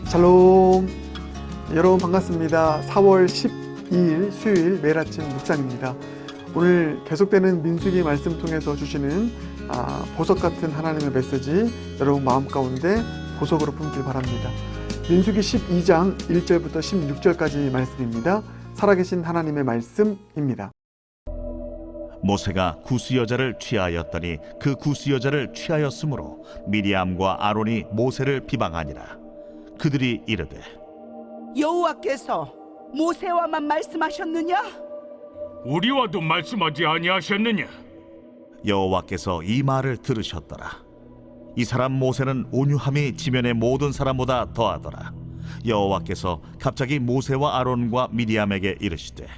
샬롬. 여러분 반갑습니다. 4월 12일 수요일 매일 아침 묵상입니다. 오늘 계속되는 민수기 말씀 통해서 주시는 보석 같은 하나님의 메시지 여러분 마음 가운데 보석으로 품길 바랍니다. 민수기 12장 1절부터 16절까지 말씀입니다. 살아계신 하나님의 말씀입니다. 모세가 구스 여자를 취하였더니 그 구스 여자를 취하였으므로 미리암과 아론이 모세를 비방하니라. 그들이 이르되 여호와께서 모세와만 말씀하셨느냐? 우리와도 말씀하지 아니하셨느냐? 여호와께서 이 말을 들으셨더라. 이 사람 모세는 온유함이 지면의 모든 사람보다 더하더라. 여호와께서 갑자기 모세와 아론과 미리암에게 이르시되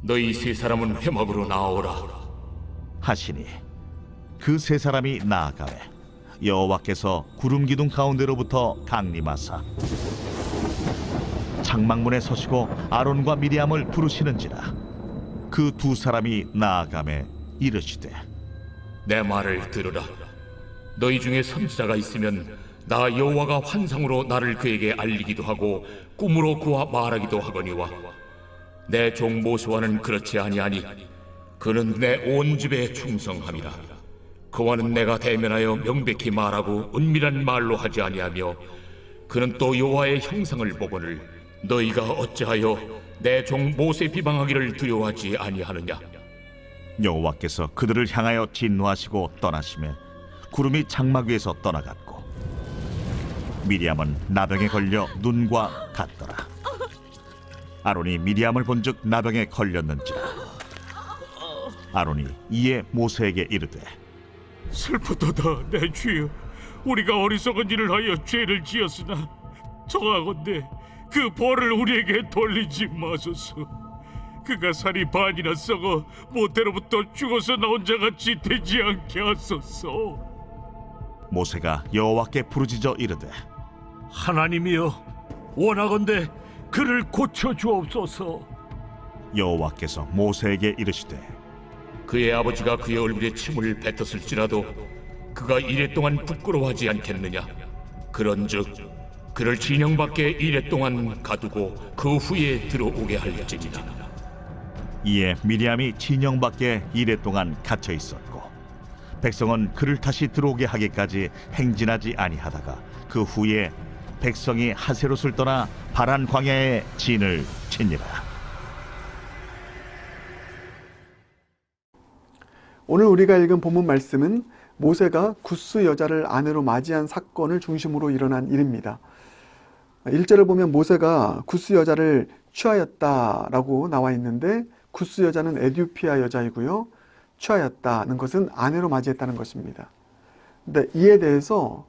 너희 세 사람은 회막으로 나오라 하시니 그 세 사람이 나아가매 여호와께서 구름 기둥 가운데로부터 강림하사 장막문에 서시고 아론과 미리암을 부르시는지라. 그 두 사람이 나아가매 이르시되 내 말을 들으라. 너희 중에 선지자가 있으면 나 여호와가 환상으로 나를 그에게 알리기도 하고 꿈으로 그와 말하기도 하거니와 내 종 모세와는 그렇지 아니하니 그는 내 온 집에 충성함이라. 그와는 내가 대면하여 명백히 말하고 은밀한 말로 하지 아니하며 그는 또 여호와의 형상을 보거늘 너희가 어찌하여 내 종 모세 비방하기를 두려워하지 아니하느냐? 여호와께서 그들을 향하여 진노하시고 떠나시매 구름이 장막 위에서 떠나갔고 미리암은 나병에 걸려 눈과 같더라. 아론이 미리암을 본즉 나병에 걸렸는지라. 아론이 이에 모세에게 이르되 슬프도다 내 주여, 우리가 어리석은 일을 하여 죄를 지었으나 청하건대 그 벌을 우리에게 돌리지 마소서. 그가 살이 반이나 썩어 모태로부터 죽어서 나온 자같이 되지 않게 하소서. 모세가 여호와께 부르짖어 이르되 하나님이여, 원하건대 그를 고쳐 주옵소서. 여호와께서 모세에게 이르시되 그의 아버지가 그의 얼굴에 침을 뱉었을지라도 그가 이래 동안 부끄러워하지 않겠느냐? 그런즉 그를 진영 밖에 이래 동안 가두고 그 후에 들어오게 할지니라. 이에 미리암이 진영 밖에 이래 동안 갇혀 있었고 백성은 그를 다시 들어오게 하기까지 행진하지 아니하다가 그 후에 백성이 하세롯을 떠나 바란 광야에 진을 치니라. 오늘 우리가 읽은 본문 말씀은 모세가 구스 여자를 아내로 맞이한 사건을 중심으로 일어난 일입니다. 1절을 보면 모세가 구스 여자를 취하였다라고 나와 있는데 구스 여자는 에디오피아 여자이고요. 취하였다는 것은 아내로 맞이했다는 것입니다. 근데 이에 대해서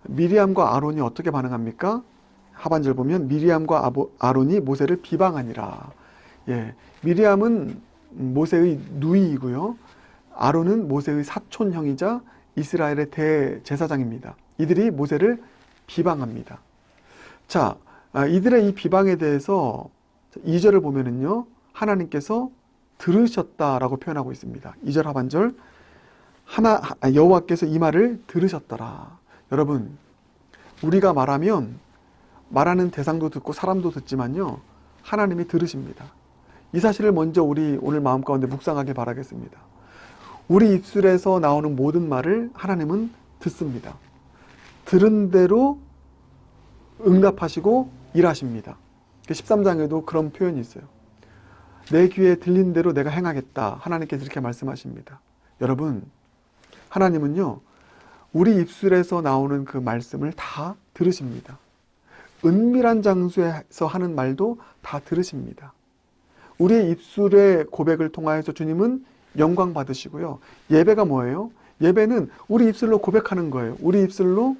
미리암과 아론이 어떻게 반응합니까? 하반절 보면 미리암과 아론이 모세를 비방하니라. 미리암은 모세의 누이이고요. 아론은 모세의 사촌형이자 이스라엘의 대제사장입니다. 이들이 모세를 비방합니다. 자, 이들의 이 비방에 대해서 2절을 보면은요, 하나님께서 들으셨다라고 표현하고 있습니다. 2절 하반절, 여호와께서 이 말을 들으셨더라. 여러분, 우리가 말하면 말하는 대상도 듣고 사람도 듣지만요, 하나님이 들으십니다. 이 사실을 먼저 우리 오늘 마음 가운데 묵상하길 바라겠습니다. 우리 입술에서 나오는 모든 말을 하나님은 듣습니다. 들은 대로 응답하시고 일하십니다. 13장에도 그런 표현이 있어요. 내 귀에 들린 대로 내가 행하겠다. 하나님께서 이렇게 말씀하십니다. 여러분, 하나님은요, 우리 입술에서 나오는 그 말씀을 다 들으십니다. 은밀한 장소에서 하는 말도 다 들으십니다. 우리의 입술의 고백을 통하여서 주님은 영광 받으시고요. 예배가 뭐예요? 예배는 우리 입술로 고백하는 거예요. 우리 입술로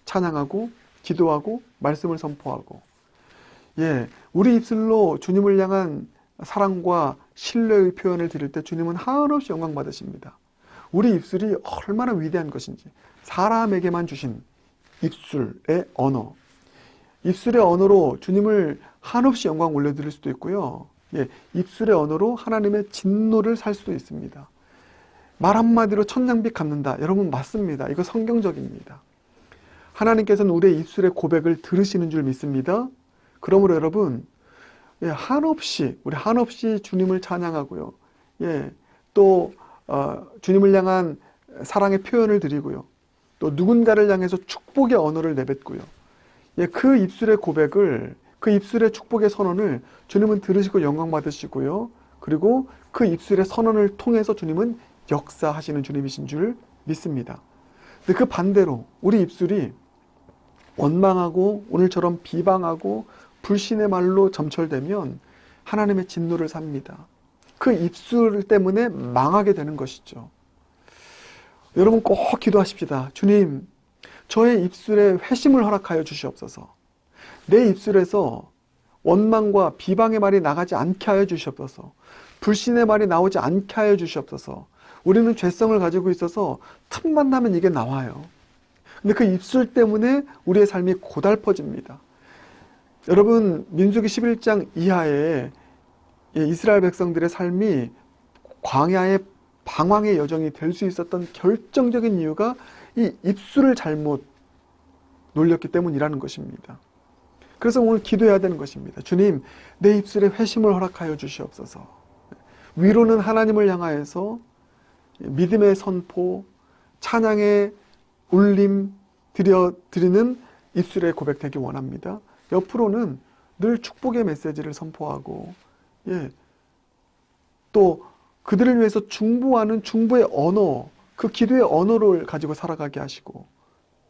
찬양하고 기도하고 말씀을 선포하고, 우리 입술로 주님을 향한 사랑과 신뢰의 표현을 드릴 때 주님은 한없이 영광 받으십니다. 우리 입술이 얼마나 위대한 것인지, 사람에게만 주신 입술의 언어, 입술의 언어로 주님을 한없이 영광 올려드릴 수도 있고요. 입술의 언어로 하나님의 진노를 살 수도 있습니다. 말 한마디로 천냥빚 갚는다. 여러분, 맞습니다. 이거 성경적입니다. 하나님께서는 우리의 입술의 고백을 들으시는 줄 믿습니다. 그러므로 여러분, 예, 우리 한없이 주님을 찬양하고요. 예, 또 주님을 향한 사랑의 표현을 드리고요. 또 누군가를 향해서 축복의 언어를 내뱉고요. 예, 그 입술의 고백을, 그 입술의 축복의 선언을 주님은 들으시고 영광 받으시고요. 그리고 그 입술의 선언을 통해서 주님은 역사하시는 주님이신 줄 믿습니다. 근데 그 반대로 우리 입술이 원망하고 오늘처럼 비방하고 불신의 말로 점철되면 하나님의 진노를 삽니다. 그 입술 때문에 망하게 되는 것이죠. 여러분 꼭 기도하십시다. 주님, 저의 입술에 회심을 허락하여 주시옵소서. 내 입술에서 원망과 비방의 말이 나가지 않게 하여 주시옵소서. 불신의 말이 나오지 않게 하여 주시옵소서. 우리는 죄성을 가지고 있어서 틈만 나면 이게 나와요. 근데 그 입술 때문에 우리의 삶이 고달퍼집니다. 여러분, 민수기 11장 이하에 이스라엘 백성들의 삶이 광야의 방황의 여정이 될 수 있었던 결정적인 이유가 이 입술을 잘못 놀렸기 때문이라는 것입니다. 그래서 오늘 기도해야 되는 것입니다. 주님, 내 입술에 회심을 허락하여 주시옵소서. 위로는 하나님을 향하여서 믿음의 선포, 찬양의 울림 드리는 입술의 고백되기 원합니다. 옆으로는 늘 축복의 메시지를 선포하고, 예, 또 그들을 위해서 중보하는 중보의 언어, 그 기도의 언어를 가지고 살아가게 하시고,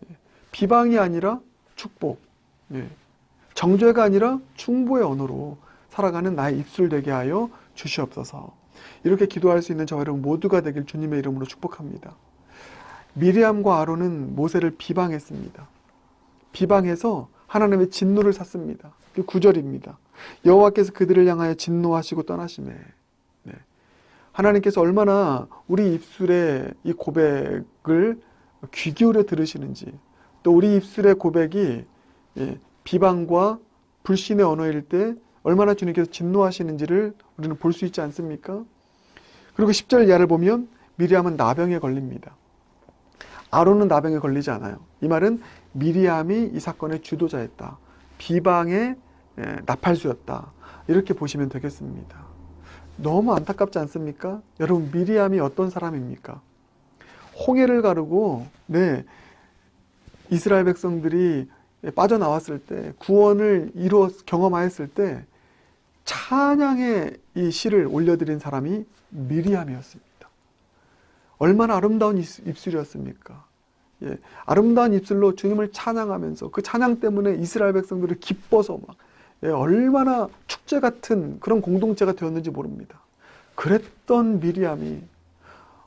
예, 비방이 아니라 축복, 예, 정죄가 아니라 중보의 언어로 살아가는 나의 입술 되게 하여 주시옵소서. 이렇게 기도할 수 있는 저와 여러분 모두가 되길 주님의 이름으로 축복합니다. 미리암과 아론은 모세를 비방했습니다. 비방해서 하나님의 진노를 샀습니다. 그 9절입니다. 여호와께서 그들을 향하여 진노하시고 떠나시매. 네. 하나님께서 얼마나 우리 입술의 이 고백을 귀 기울여 들으시는지, 또 우리 입술의 고백이 비방과 불신의 언어일 때 얼마나 주님께서 진노하시는지를 우리는 볼 수 있지 않습니까? 그리고 10절 이하를 보면 미리암은 나병에 걸립니다. 아론은 나병에 걸리지 않아요. 이 말은 미리암이 이 사건의 주도자였다. 비방의 나팔수였다. 이렇게 보시면 되겠습니다. 너무 안타깝지 않습니까? 여러분, 미리암이 어떤 사람입니까? 홍해를 가르고 이스라엘 백성들이 빠져나왔을 때, 구원을 경험하였을 때 찬양의 이 시를 올려드린 사람이 미리암이었습니다. 얼마나 아름다운 입술이었습니까? 예, 아름다운 입술로 주님을 찬양하면서 그 찬양 때문에 이스라엘 백성들이 기뻐서 얼마나 축제 같은 그런 공동체가 되었는지 모릅니다. 그랬던 미리암이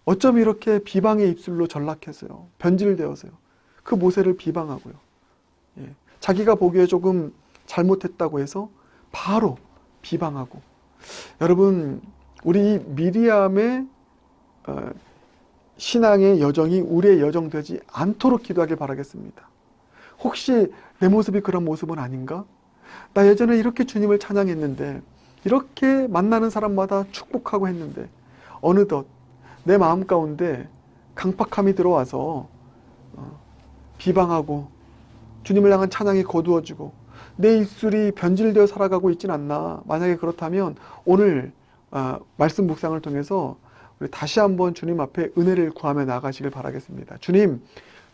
어쩜 이렇게 비방의 입술로 전락해서요, 변질되어서요, 그 모세를 비방하고요, 예, 자기가 보기에 조금 잘못했다고 해서 바로 비방하고. 여러분, 우리 미리암의 신앙의 여정이 우리의 여정 되지 않도록 기도하길 바라겠습니다. 혹시 내 모습이 그런 모습은 아닌가? 나 예전에 이렇게 주님을 찬양했는데, 이렇게 만나는 사람마다 축복하고 했는데, 어느덧 내 마음 가운데 강팍함이 들어와서 비방하고 주님을 향한 찬양이 거두어지고 내 입술이 변질되어 살아가고 있진 않나? 만약에 그렇다면 오늘 말씀 묵상을 통해서 우리 다시 한번 주님 앞에 은혜를 구하며 나가시길 바라겠습니다. 주님,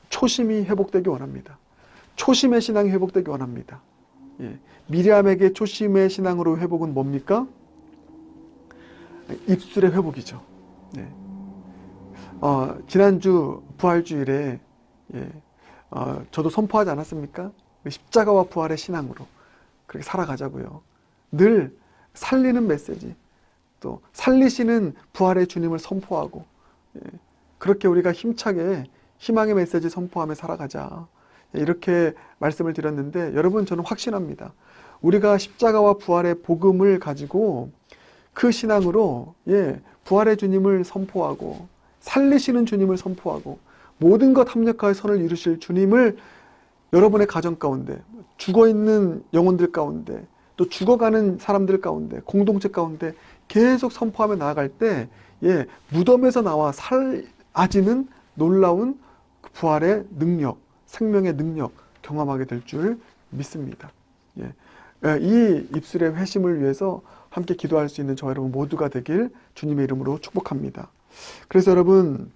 초심이 회복되기 원합니다. 초심의 신앙이 회복되기 원합니다. 예. 미리암에게 초심의 신앙으로 회복은 뭡니까? 입술의 회복이죠. 네. 지난주 부활주일에 저도 선포하지 않았습니까? 십자가와 부활의 신앙으로 그렇게 살아가자고요. 늘 살리는 메시지, 또 살리시는 부활의 주님을 선포하고, 그렇게 우리가 힘차게 희망의 메시지 선포하며 살아가자, 이렇게 말씀을 드렸는데, 여러분, 저는 확신합니다. 우리가 십자가와 부활의 복음을 가지고 그 신앙으로 부활의 주님을 선포하고 살리시는 주님을 선포하고 모든 것 합력하여 선을 이루실 주님을 여러분의 가정 가운데, 죽어있는 영혼들 가운데, 또 죽어가는 사람들 가운데, 공동체 가운데 계속 선포하며 나아갈 때 무덤에서 나와 살아지는 놀라운 부활의 능력, 생명의 능력 경험하게 될 줄 믿습니다. 예. 이 입술의 회심을 위해서 함께 기도할 수 있는 저와 여러분 모두가 되길 주님의 이름으로 축복합니다. 그래서 여러분,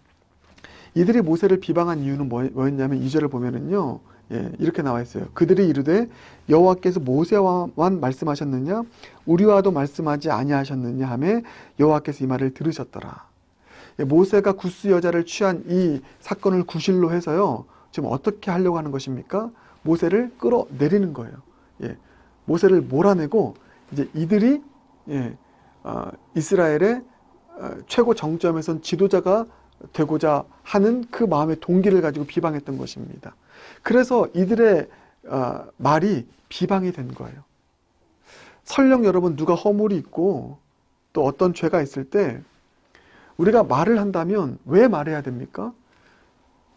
이들이 모세를 비방한 이유는 뭐였냐면 2절을 보면은요, 예, 이렇게 나와 있어요. 그들이 이르되 여호와께서 모세와만 말씀하셨느냐 우리와도 말씀하지 아니하셨느냐 하매 여호와께서 이 말을 들으셨더라. 예, 모세가 구스 여자를 취한 이 사건을 구실로 해서요, 지금 어떻게 하려고 하는 것입니까? 모세를 끌어내리는 거예요. 예, 모세를 몰아내고 이제 이들이 이스라엘의 최고 정점에선 지도자가 되고자 하는 그 마음의 동기를 가지고 비방했던 것입니다. 그래서 이들의 말이 비방이 된 거예요. 설령 여러분 누가 허물이 있고 또 어떤 죄가 있을 때 우리가 말을 한다면 왜 말해야 됩니까?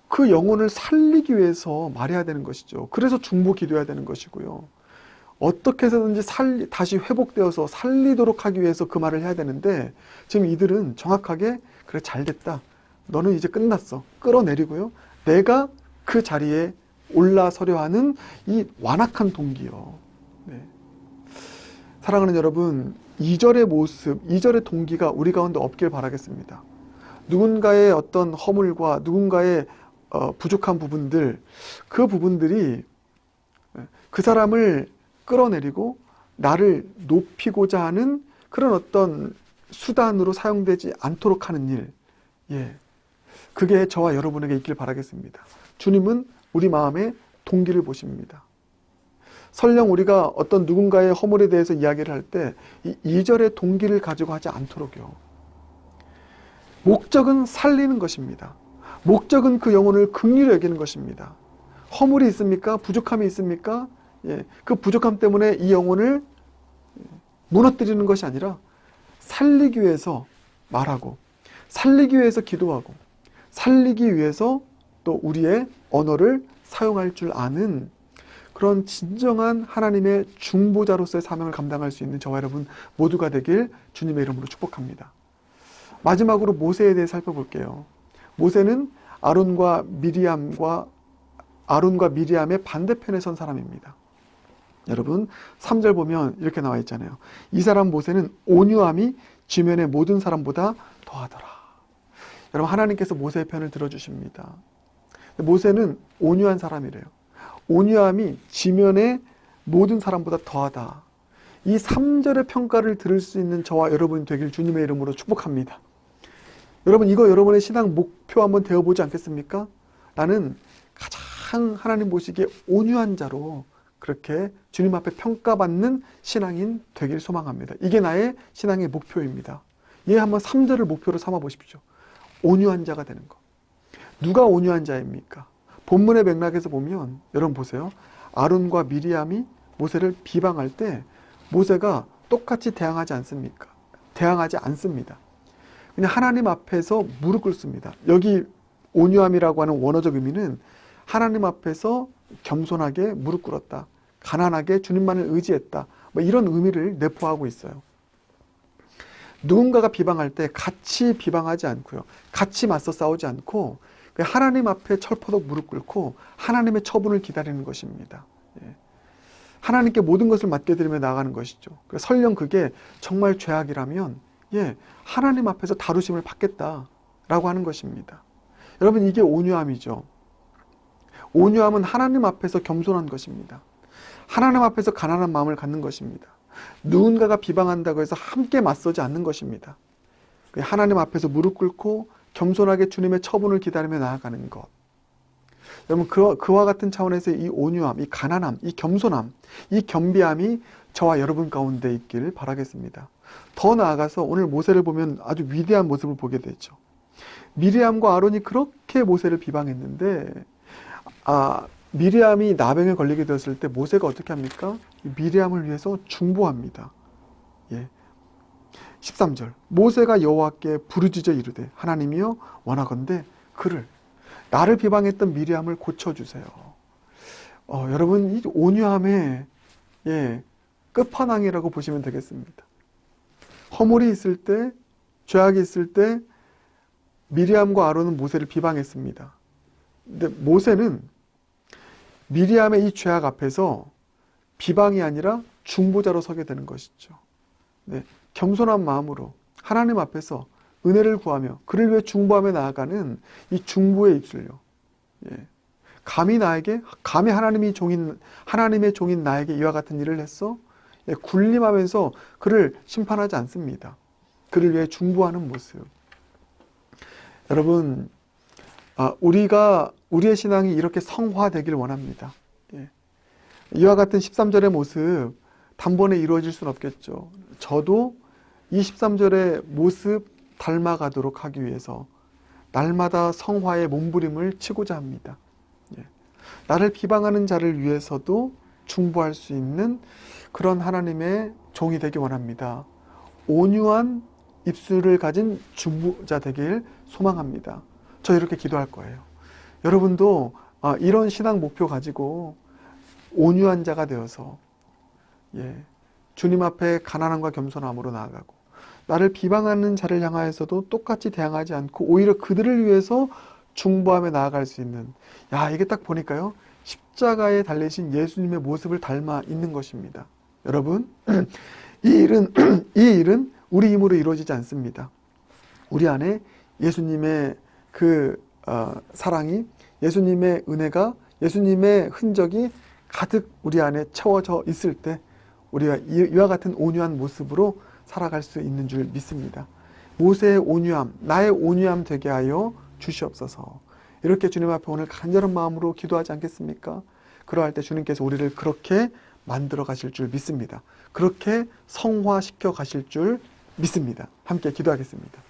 그 영혼을 살리기 위해서 말해야 되는 것이죠. 그래서 중보 기도해야 되는 것이고요. 어떻게 해서든지 다시 회복되어서 살리도록 하기 위해서 그 말을 해야 되는데 지금 이들은 정확하게 그래 잘됐다. 너는 이제 끝났어. 끌어내리고요. 내가 그 자리에 올라서려 하는 이 완악한 동기요. 네. 사랑하는 여러분, 2절의 모습, 2절의 동기가 우리 가운데 없길 바라겠습니다. 누군가의 어떤 허물과 누군가의 부족한 부분들, 그 부분들이 그 사람을 끌어내리고 나를 높이고자 하는 그런 어떤 수단으로 사용되지 않도록 하는 일, 예, 그게 저와 여러분에게 있길 바라겠습니다. 주님은 우리 마음의 동기를 보십니다. 설령 우리가 어떤 누군가의 허물에 대해서 이야기를 할 때 이 2절의 동기를 가지고 하지 않도록요. 목적은 살리는 것입니다. 목적은 그 영혼을 긍휼히 여기는 것입니다. 허물이 있습니까? 부족함이 있습니까? 예, 그 부족함 때문에 이 영혼을 무너뜨리는 것이 아니라 살리기 위해서 말하고, 살리기 위해서 기도하고, 살리기 위해서 또 우리의 언어를 사용할 줄 아는 그런 진정한 하나님의 중보자로서의 사명을 감당할 수 있는 저와 여러분 모두가 되길 주님의 이름으로 축복합니다. 마지막으로 모세에 대해 살펴볼게요. 모세는 아론과 미리암의 반대편에 선 사람입니다. 여러분 3절 보면 이렇게 나와 있잖아요. 이 사람 모세는 온유함이 지면의 모든 사람보다 더하더라. 여러분 하나님께서 모세의 편을 들어주십니다. 모세는 온유한 사람이래요. 온유함이 지면의 모든 사람보다 더하다. 이 3절의 평가를 들을 수 있는 저와 여러분이 되길 주님의 이름으로 축복합니다. 여러분 이거 여러분의 신앙 목표 한번 되어보지 않겠습니까? 나는 가장 하나님 보시기에 온유한 자로 그렇게 주님 앞에 평가받는 신앙인 되길 소망합니다. 이게 나의 신앙의 목표입니다. 예, 한번 3절을 목표로 삼아 보십시오. 온유한 자가 되는 것. 누가 온유한 자입니까? 본문의 맥락에서 보면 여러분 보세요. 아론과 미리암이 모세를 비방할 때 모세가 똑같이 대항하지 않습니까? 대항하지 않습니다. 그냥 하나님 앞에서 무릎 꿇습니다. 여기 온유함이라고 하는 원어적 의미는 하나님 앞에서 겸손하게 무릎 꿇었다. 가난하게 주님만을 의지했다. 뭐 이런 의미를 내포하고 있어요. 누군가가 비방할 때 같이 비방하지 않고요. 같이 맞서 싸우지 않고 하나님 앞에 철퍼덕 무릎 꿇고 하나님의 처분을 기다리는 것입니다. 예. 하나님께 모든 것을 맡겨드리며 나아가는 것이죠. 설령 그게 정말 죄악이라면 예, 하나님 앞에서 다루심을 받겠다라고 하는 것입니다. 여러분 이게 온유함이죠. 온유함은 하나님 앞에서 겸손한 것입니다. 하나님 앞에서 가난한 마음을 갖는 것입니다. 누군가가 비방한다고 해서 함께 맞서지 않는 것입니다. 하나님 앞에서 무릎 꿇고 겸손하게 주님의 처분을 기다리며 나아가는 것. 여러분 그와 같은 차원에서 이 온유함, 이 가난함, 이 겸손함, 이 겸비함이 저와 여러분 가운데 있길 바라겠습니다. 더 나아가서 오늘 모세를 보면 아주 위대한 모습을 보게 되죠. 미리암과 아론이 그렇게 모세를 비방했는데 미리암이 나병에 걸리게 되었을 때 모세가 어떻게 합니까? 미리암을 위해서 중보합니다. 예. 13절 모세가 여호와께 부르짖어 이르되 하나님이여 원하건대 그를 나를 비방했던 미리암을 고쳐주세요. 여러분 이 온유함의 끝판왕이라고 보시면 되겠습니다. 허물이 있을 때 죄악이 있을 때 미리암과 아론은 모세를 비방했습니다. 근데 모세는 미리암의 이 죄악 앞에서 비방이 아니라 중보자로 서게 되는 것이죠. 네, 겸손한 마음으로 하나님 앞에서 은혜를 구하며 그를 위해 중보하며 나아가는 이 중보의 입술요. 예. 감히 하나님의 종인 나에게 이와 같은 일을 했어? 예, 군림하면서 그를 심판하지 않습니다. 그를 위해 중보하는 모습. 여러분, 우리의 신앙이 이렇게 성화되길 원합니다. 예. 이와 같은 13절의 모습 단번에 이루어질 수는 없겠죠. 저도 이 13절의 모습 닮아가도록 하기 위해서 날마다 성화의 몸부림을 치고자 합니다. 예. 나를 비방하는 자를 위해서도 중보할 수 있는 그런 하나님의 종이 되기 원합니다. 온유한 입술을 가진 중보자 되길 소망합니다. 저 이렇게 기도할 거예요. 여러분도 이런 신앙 목표 가지고 온유한 자가 되어서 주님 앞에 가난함과 겸손함으로 나아가고 나를 비방하는 자를 향하여서도 똑같이 대항하지 않고 오히려 그들을 위해서 중보하며 나아갈 수 있는, 이게 딱 보니까요, 십자가에 달리신 예수님의 모습을 닮아 있는 것입니다. 여러분, 이 일은 우리 힘으로 이루어지지 않습니다. 우리 안에 예수님의 그 사랑이, 예수님의 은혜가, 예수님의 흔적이 가득 우리 안에 채워져 있을 때 우리가 이와 같은 온유한 모습으로 살아갈 수 있는 줄 믿습니다. 모세의 온유함, 나의 온유함 되게 하여 주시옵소서. 이렇게 주님 앞에 오늘 간절한 마음으로 기도하지 않겠습니까? 그러할 때 주님께서 우리를 그렇게 만들어 가실 줄 믿습니다. 그렇게 성화시켜 가실 줄 믿습니다. 함께 기도하겠습니다.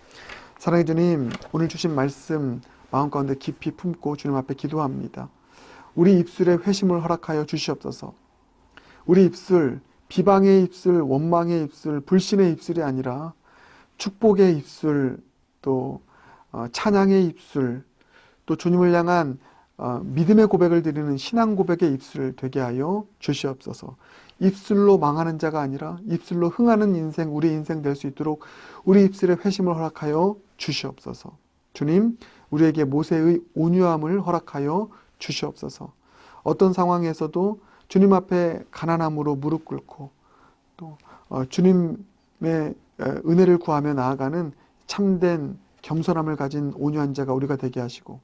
사랑의 주님, 오늘 주신 말씀 마음 가운데 깊이 품고 주님 앞에 기도합니다. 우리 입술에 회심을 허락하여 주시옵소서. 우리 입술, 비방의 입술, 원망의 입술, 불신의 입술이 아니라 축복의 입술, 또 찬양의 입술, 또 주님을 향한 믿음의 고백을 드리는 신앙 고백의 입술 되게 하여 주시옵소서. 입술로 망하는 자가 아니라 입술로 흥하는 인생, 우리 인생 될 수 있도록 우리 입술에 회심을 허락하여 주시옵소서. 주님, 우리에게 모세의 온유함을 허락하여 주시옵소서. 어떤 상황에서도 주님 앞에 가난함으로 무릎 꿇고 또 주님의 은혜를 구하며 나아가는 참된 겸손함을 가진 온유한 자가 우리가 되게 하시고,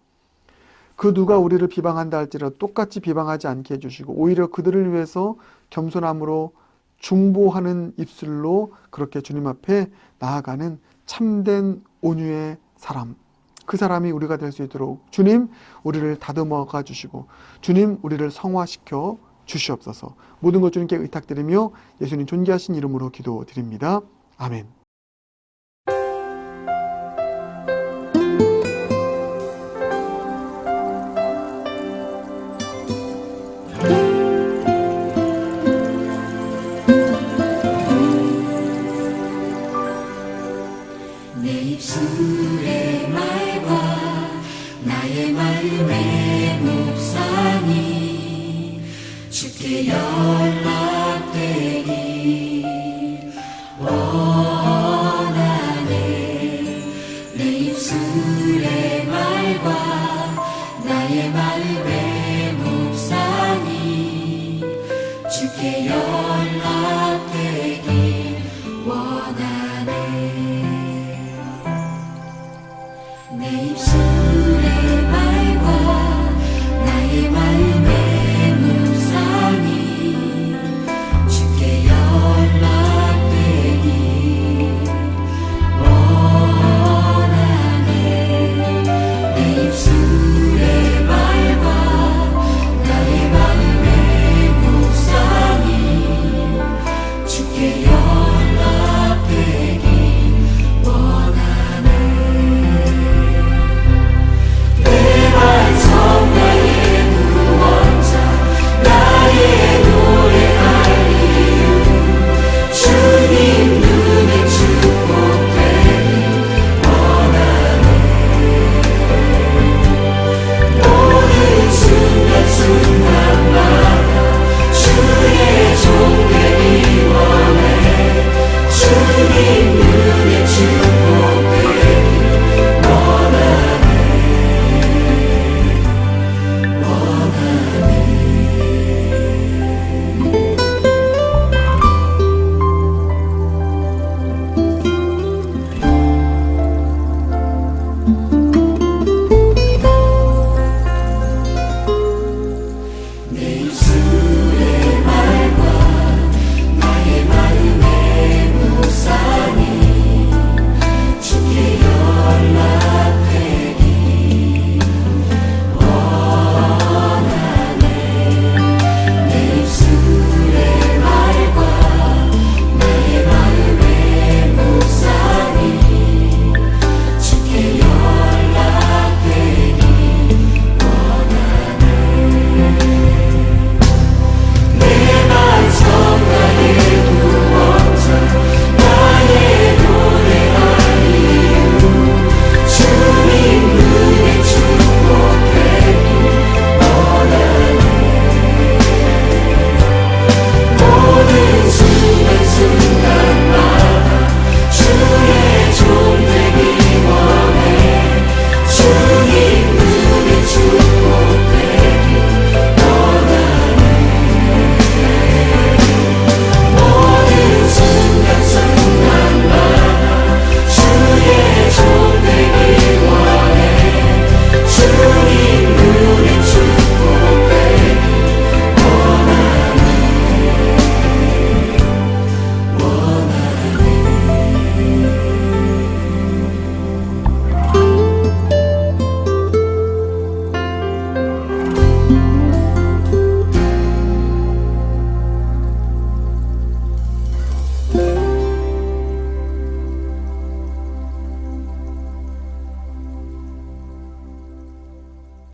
그 누가 우리를 비방한다 할지라도 똑같이 비방하지 않게 해주시고 오히려 그들을 위해서 겸손함으로 중보하는 입술로 그렇게 주님 앞에 나아가는 참된 온유의 사람, 그 사람이 우리가 될 수 있도록 주님 우리를 다듬어가 주시고 주님 우리를 성화시켜 주시옵소서. 모든 것 주님께 의탁드리며 예수님 존귀하신 이름으로 기도드립니다. 아멘.